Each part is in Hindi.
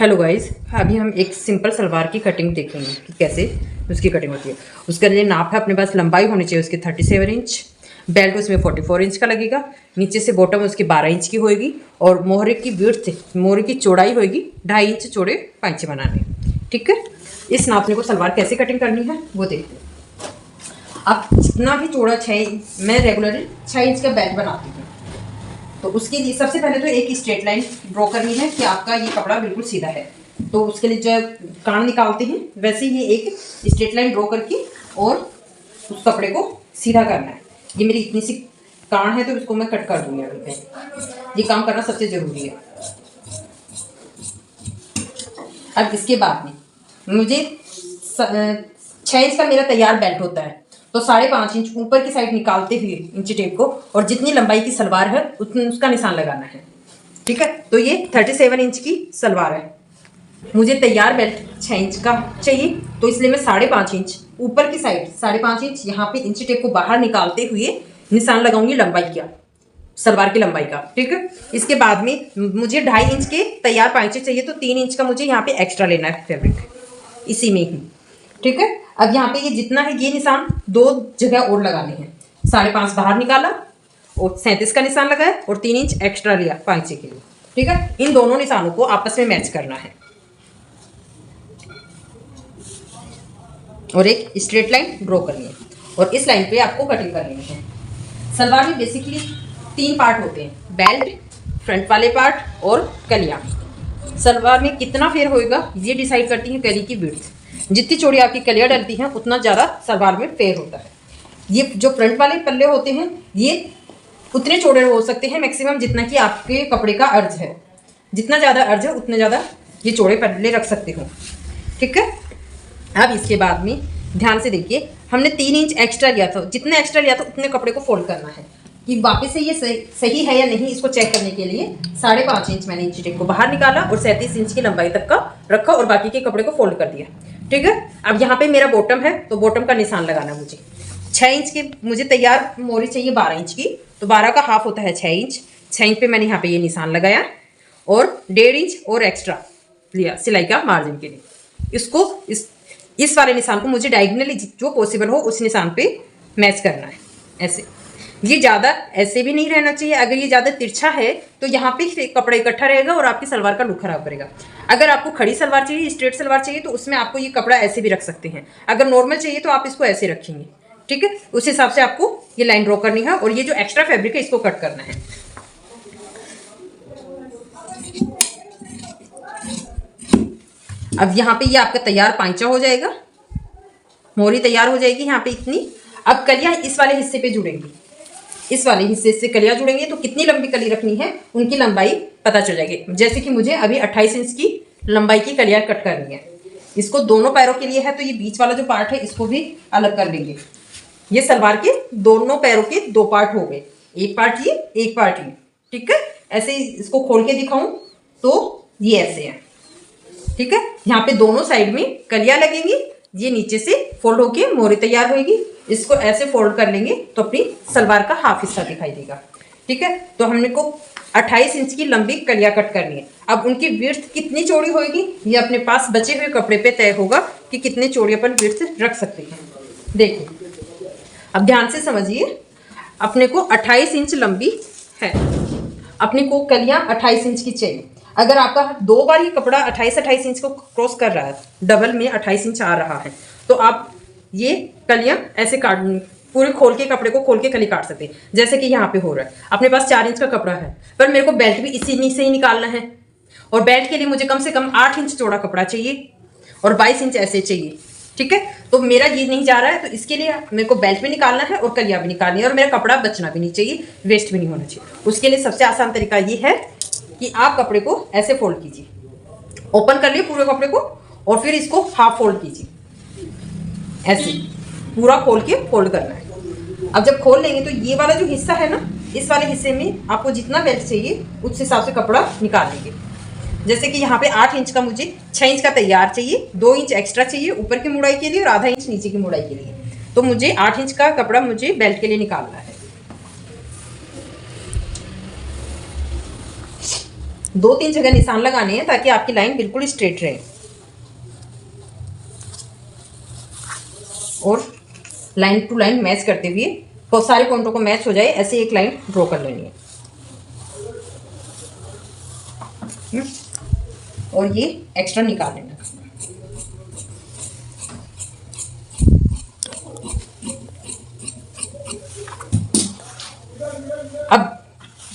हेलो गाइस, अभी हम एक सिंपल सलवार की कटिंग देखेंगे कि कैसे उसकी कटिंग होती है। उसके लिए नाप है अपने पास, लंबाई होनी चाहिए उसकी 37 इंच, बेल्ट उसमें 44 इंच का लगेगा, नीचे से बॉटम उसकी 12 इंच की होएगी और मोहरे की विड्थ, मोहरे की चौड़ाई होएगी 2.5 इंच चौड़े पांचे बनाने। ठीक है, इस नापने को सलवार कैसे कटिंग करनी है वो देखते हैं। आप जितना भी चौड़ा 6, मैं रेगुलरली 6 इंच का बेल्ट बनाती हूँ, तो उसके लिए सबसे पहले तो एक स्ट्रेट लाइन ड्रॉ करनी है कि आपका ये कपड़ा बिल्कुल सीधा है। तो उसके लिए जो कान निकालते हैं वैसे ही एक स्ट्रेट लाइन ड्रॉ करके और उस कपड़े को सीधा करना है। ये मेरी इतनी सी कान है तो इसको मैं कट कर दूंगी अभी पे। ये काम करना सबसे ज़रूरी है। अब इसके बाद में मुझे 6 इंच का मेरा तैयार बेल्ट होता है, तो 5.5 इंच ऊपर की साइड निकालते हुए इंची टेप को और जितनी लंबाई की सलवार है उसका निशान लगाना है। ठीक है, तो ये 37 इंच की सलवार है। मुझे तैयार बेल्ट 6 इंच का चाहिए, तो इसलिए मैं 5.5 इंच ऊपर की साइड 5.5 इंच यहाँ पे इंची टेप को बाहर निकालते हुए निशान लगाऊंगी लंबाई का, सलवार की लंबाई का। ठीक है, इसके बाद में मुझे 2.5 इंच के तैयार पांचे चाहिए, तो 3 इंच का मुझे यहाँ पे एक्स्ट्रा लेना है फैब्रिक इसी में ही। ठीक है, अब यहाँ पे ये जितना है ये निशान 2 जगह और लगाने हैं। 5.5 बाहर निकाला और 37 का निशान लगाया और 3 इंच एक्स्ट्रा लिया पांचे के लिए। ठीक है, इन दोनों निशानों को आपस में मैच करना है और एक स्ट्रेट लाइन ड्रॉ करनी है और इस लाइन पे आपको कटिंग करनी है। सलवार में बेसिकली 3 पार्ट होते हैं, बेल्ट, फ्रंट वाले पार्ट और कलियां। सलवार में कितना फेर होएगा ये डिसाइड करती है कली की विड्थ। जितनी चौड़ी आपकी कलियां डलती हैं उतना ज़्यादा सलवार में फेर होता है। ये जो फ्रंट वाले पल्ले होते हैं ये उतने चौड़े हो सकते हैं मैक्सिमम जितना कि आपके कपड़े का अर्ज है। जितना ज़्यादा अर्ज है उतने ज़्यादा ये चौड़े पल्ले रख सकते हो। ठीक है, अब इसके बाद में ध्यान से देखिए, हमने 3 इंच एक्स्ट्रा लिया था, जितना एक्स्ट्रा लिया था उतने कपड़े को फोल्ड करना है कि वापस से ये सही है या नहीं। इसको चेक करने के लिए 5.5 इंच मैंने इंची टेप को बाहर निकाला और 37 इंच की लंबाई तक का रखा और बाकी के कपड़े को फोल्ड कर दिया। ठीक है, अब यहाँ पे मेरा बॉटम है तो बॉटम का निशान लगाना मुझे 6 इंच की मुझे तैयार मोरी चाहिए 12 इंच की, तो 12 का हाफ होता है 6 इंच। 6 इंच पे मैंने यहाँ पे ये निशान लगाया और 1.5 इंच और एक्स्ट्रा लिया सिलाई का मार्जिन के लिए। इसको इस वाले निशान को मुझे डायगोनली जो पॉसिबल हो उस निशान पे मैच करना है। ऐसे ये ज़्यादा ऐसे भी नहीं रहना चाहिए। अगर ये ज़्यादा तिरछा है तो यहाँ पे कपड़ा इकट्ठा रहेगा और आपकी सलवार का लुक खराब करेगा। अगर आपको खड़ी सलवार चाहिए, स्ट्रेट सलवार चाहिए, तो उसमें आपको ये कपड़ा ऐसे भी रख सकते हैं। अगर नॉर्मल चाहिए तो आप इसको ऐसे रखेंगे। ठीक है, उस हिसाब से आपको ये लाइन ड्रॉ करनी है और ये जो एक्स्ट्रा फैब्रिक है इसको कट करना है। अब यहाँ पे ये आपका तैयार पांचा हो जाएगा, मोरी तैयार हो जाएगी यहाँ पे इतनी। अब कलियां इस वाले हिस्से पे जुड़ेंगी, इस वाले हिस्से से कलियां जुड़ेंगी, तो कितनी लंबी कली रखनी है उनकी लंबाई पता चल जाएगी। जैसे कि मुझे अभी 28 इंच की लंबाई की कलियां कट करनी है। इसको दोनों पैरों के लिए है, तो ये बीच वाला जो पार्ट है इसको भी अलग कर लेंगे। ये सलवार के दोनों पैरों के 2 पार्ट हो गए, एक पार्ट ये, एक पार्ट ये। ठीक है, ऐसे इसको खोल के दिखाऊं तो ये ऐसे है। ठीक है, यहाँ पे दोनों साइड में कलियां लगेंगी, ये नीचे से फोल्ड होके मोरी तैयार होगी। इसको ऐसे फोल्ड कर लेंगे तो अपनी सलवार का हाफ हिस्सा दिखाई देगा। ठीक है, तो हमने को 28 इंच की लंबी कलियां कट करनी है। अब उनकी विड्थ कितनी चौड़ी होगी ये अपने पास बचे हुए कपड़े पे तय होगा कि कितने चौड़ी अपन विड्थ रख सकते हैं। देखिए, अब ध्यान से समझिए, अपने को 28 इंच लंबी है, अपने को कलियां 28 इंच की चाहिए। अगर आपका 2 बार ये कपड़ा 28 इंच को क्रॉस कर रहा है, डबल में 28 इंच आ रहा है, तो आप ये कलियां ऐसे काट, पूरे खोल के कपड़े को खोल के कली काट सकते हैं। जैसे कि यहाँ पे हो रहा है, अपने पास 4 इंच का कपड़ा है पर मेरे को बेल्ट भी इसी से ही निकालना है और बेल्ट के लिए मुझे कम से कम 8 इंच चौड़ा कपड़ा चाहिए और 22 इंच ऐसे चाहिए। ठीक है, तो मेरा ये नहीं जा रहा है, तो इसके लिए मेरे को बेल्ट भी निकालना है और कलियां भी निकालनी है और मेरा कपड़ा बचना भी नहीं चाहिए, वेस्ट भी नहीं होना चाहिए। उसके लिए सबसे आसान तरीका ये है कि आप कपड़े को ऐसे फोल्ड कीजिए, ओपन कर लिए पूरे कपड़े को और फिर इसको हाफ फोल्ड कीजिए। ऐसे पूरा खोल के फोल्ड करना है। अब जब खोल लेंगे तो ये वाला जो हिस्सा है ना, इस वाले हिस्से में आपको जितना बेल्ट चाहिए उस हिसाब से कपड़ा निकाल लेंगे। जैसे कि यहाँ पे 8 इंच का मुझे 6 इंच का तैयार चाहिए, 2 इंच एक्स्ट्रा चाहिए ऊपर की मुड़ाई के लिए और आधा इंच नीचे की मुड़ाई के लिए। तो मुझे 8 इंच का कपड़ा मुझे बेल्ट के लिए निकालना है। 2-3 जगह निशान लगाने हैं ताकि आपकी लाइन बिल्कुल स्ट्रेट रहे। और लाइन टू लाइन मैच करते हुए बहुत सारे पॉइंटों को मैच हो जाए ऐसे एक लाइन ड्रॉ कर लेनी है। और ये एक्स्ट्रा निकाल लेना। अब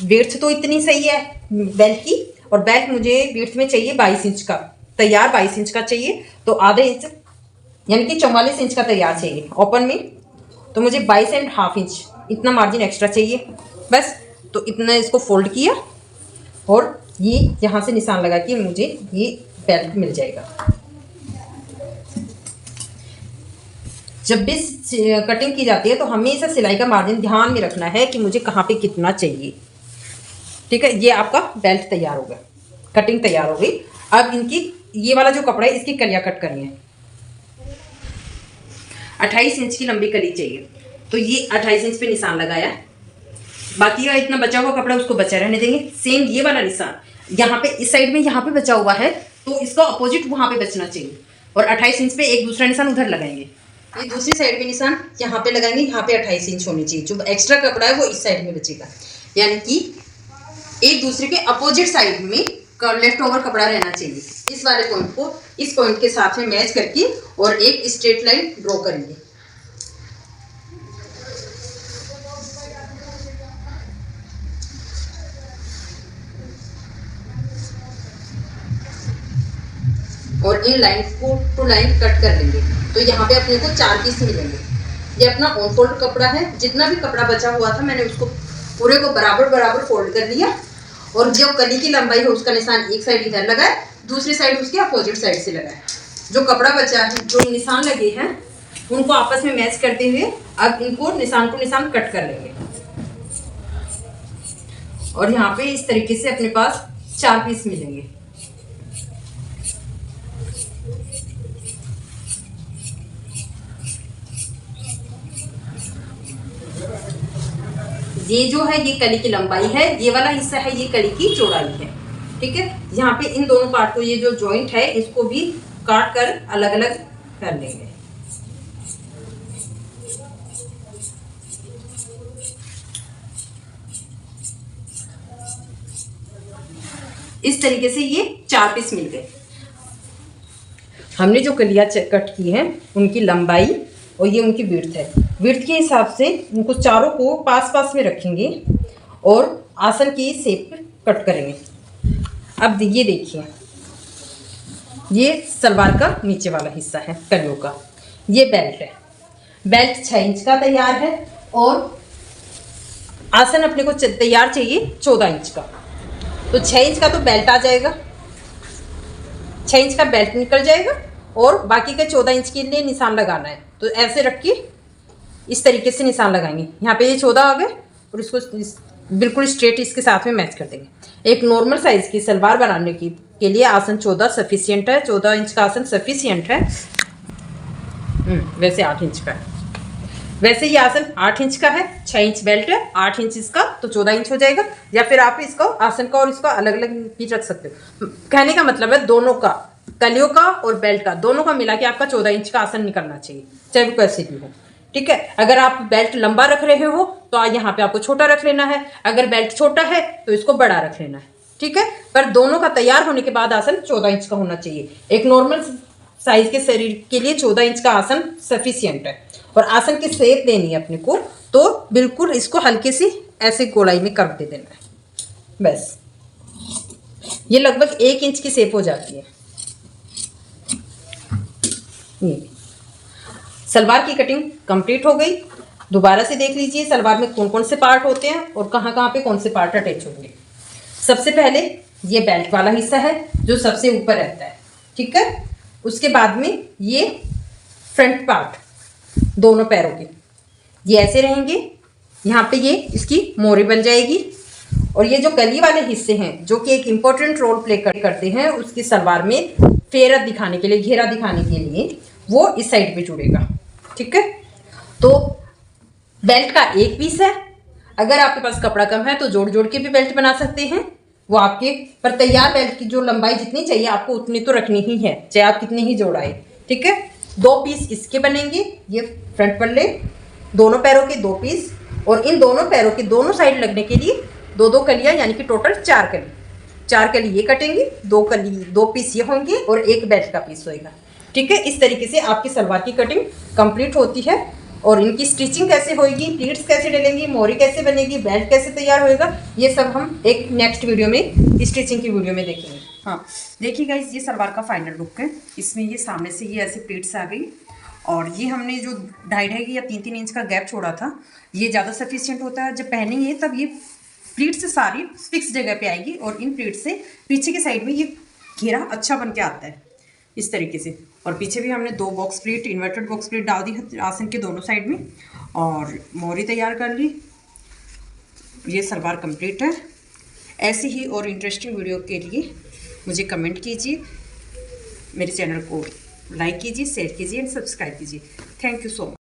विड्थ तो इतनी सही है बेल्ट की, और बेल्ट मुझे विड्थ में चाहिए 22 इंच का, तैयार 22 इंच का चाहिए, तो आधे इंच यानी कि 44 इंच का तैयार चाहिए ओपन में, तो मुझे 22.5 इंच इतना मार्जिन एक्स्ट्रा चाहिए बस। तो इतना इसको फोल्ड किया और ये यहाँ से निशान लगा के मुझे ये बेल्ट मिल जाएगा। जब भी कटिंग की जाती है तो हमेशा सिलाई का मार्जिन ध्यान में रखना है कि मुझे कहाँ पे कितना चाहिए। ठीक है, ये आपका बेल्ट तैयार हो गया, कटिंग तैयार हो गई। अब इनकी ये वाला जो कपड़ा है इसकी कलियां कट करनी है। 28 इंच की लंबी कली चाहिए, तो ये 28 इंच पे निशान लगाया। बाकी का इतना बचा हुआ कपड़ा उसको बचा रहने देंगे। सेम ये वाला निशान यहाँ पे इस साइड में यहाँ पे बचा हुआ है, तो इसका अपोजिट वहां पे बचना चाहिए। और 28 इंच पे एक दूसरा निशान उधर लगाएंगे, ये दूसरी साइड में निशान यहाँ पे लगाएंगे। यहाँ पे 28 इंच होनी चाहिए, जो एक्स्ट्रा कपड़ा है वो इस साइड में बचेगा, यानी कि एक दूसरे के अपोजिट साइड में लेफ्ट ओवर कपड़ा रहना चाहिए। इस वाले पॉइंट को इस पॉइंट के साथ में मैच करके और एक स्ट्रेट लाइन ड्रॉ करेंगे। और इन लाइन को टू लाइन कट कर लेंगे। तो यहाँ पे अपने को 4 पीस मिलेंगे। ये अपना ऑन फोल्ड कपड़ा है, जितना भी कपड़ा बचा हुआ था मैंने उसको पूरे को बराबर बराबर फोल्ड कर लिया। और जो कली की लंबाई है उसका निशान एक साइड इधर लगाए, दूसरी साइड उसके अपोजिट साइड से लगाए। जो कपड़ा बचा है, जो निशान लगे हैं, उनको आपस में मैच करते हुए अब इनको निशान को निशान कट कर लेंगे। और यहाँ पे इस तरीके से अपने पास 4 पीस मिलेंगे। ये जो है ये कली की लंबाई है, ये वाला हिस्सा है ये कली की चौड़ाई है। ठीक है, यहाँ पे इन दोनों पार्ट को, ये जो जॉइंट है इसको भी काट कर अलग अलग कर लेंगे। इस तरीके से ये 4 पीस मिल गए। हमने जो कलियां कट की हैं उनकी लंबाई और ये उनकी विड्थ है। विड्थ के हिसाब से उनको चारों को पास पास में रखेंगे और आसन की शेप कट करेंगे। अब ये देखिए, ये सलवार का नीचे वाला हिस्सा है कलियों का। ये बेल्ट है, बेल्ट 6 इंच का तैयार है और आसन अपने को तैयार चाहिए 14 इंच का। तो 6 इंच का तो बेल्ट आ जाएगा, 6 इंच का बेल्ट निकल जाएगा और बाकी के 14 इंच के लिए निशान लगाना है। तो ऐसे रख के इस तरीके से निशान लगाएंगे। यहाँ पे ये 14 आ गए और इसको बिल्कुल स्ट्रेट इसके साथ में मैच कर देंगे। एक नॉर्मल साइज की सलवार बनाने की के लिए आसन 14 सफिशियंट है, 14 इंच का आसन सफिशियंट है। वैसे 8 इंच का है, वैसे ये आसन 8 इंच का है, 6 इंच बेल्ट है, 8 इंच इसका, तो 14 इंच हो जाएगा। या फिर आप इसको आसन का और इसका अलग अलग भी रख सकते हो। कहने का मतलब है दोनों का, कलियों का और बेल्ट का, दोनों का मिला के आपका 14 इंच का आसन निकलना चाहिए, चाहे वो कैसे भी हो। ठीक है, अगर आप बेल्ट लंबा रख रहे हो तो यहाँ पे आपको छोटा रख लेना है, अगर बेल्ट छोटा है तो इसको बड़ा रख लेना है। ठीक है, पर दोनों का तैयार होने के बाद आसन 14 इंच का होना चाहिए। एक नॉर्मल साइज के शरीर के लिए 14 इंच का आसन सफिशियंट है। और आसन की शेप देनी है अपने को, तो बिल्कुल इसको हल्के सी ऐसे गोलाई में कर दे देना है बस। ये लगभग 1 इंच की शेप हो जाती है। ये सलवार की कटिंग कंप्लीट हो गई। दोबारा से देख लीजिए सलवार में कौन कौन से पार्ट होते हैं और कहाँ कहाँ पे कौन से पार्ट अटैच होंगे। सबसे पहले ये बेल्ट वाला हिस्सा है जो सबसे ऊपर रहता है। ठीक है, उसके बाद में ये फ्रंट पार्ट दोनों पैरों के ये ऐसे रहेंगे। यहाँ पे ये इसकी मोरी बन जाएगी। और ये जो गली वाले हिस्से हैं जो कि एक इम्पोर्टेंट रोल प्ले करते हैं उसकी सलवार में फेरत दिखाने के लिए, घेरा दिखाने के लिए, वो इस साइड पे जुड़ेगा। ठीक है, तो बेल्ट का एक पीस है। अगर आपके पास कपड़ा कम है तो जोड़ जोड़ के भी बेल्ट बना सकते हैं, वो आपके पर तैयार बेल्ट की जो लंबाई जितनी चाहिए आपको उतनी तो रखनी ही है, चाहे आप कितनी ही जोड़ाए। ठीक है, 2 पीस इसके बनेंगे, ये फ्रंट पल्ले, दोनों पैरों के 2 पीस, और इन दोनों पैरों के दोनों साइड लगने के लिए 2-2 कलियां, यानी कि टोटल 4 कली। 4 कली ये कटेंगे, 2 पीस ये होंगे और एक बेल्ट का पीस होएगा। ठीक है, इस तरीके से आपकी सलवार की कटिंग कंप्लीट होती है। और इनकी स्टिचिंग कैसे होएगी, प्लीट्स कैसे डलेंगी, मोरी कैसे बनेगी, बेल्ट कैसे तैयार होएगा, ये सब हम एक नेक्स्ट वीडियो में, स्टिचिंग की वीडियो में देखेंगे। हाँ देखिए गाइस, ये सलवार का फाइनल लुक है। इसमें ये सामने से ये ऐसे प्लीट्स आ गई, और ये हमने जो 2.5 या 3-3 इंच का गैप छोड़ा था, ये ज़्यादा सफिशियंट होता है। जब पहनेंगे तब ये प्लीट्स सारी फिक्स जगह पे आएगी, और इन प्लीट्स से पीछे की साइड में ये घेरा अच्छा बन के आता है इस तरीके से। और पीछे भी हमने 2 box pleat, inverted box pleat डाल दी है आसन के दोनों साइड में, और मोरी तैयार कर ली। ये सलवार कंप्लीट है। ऐसी ही और इंटरेस्टिंग वीडियो के लिए मुझे कमेंट कीजिए, मेरे चैनल को लाइक कीजिए, शेयर कीजिए एंड सब्सक्राइब कीजिए। Thank you so much.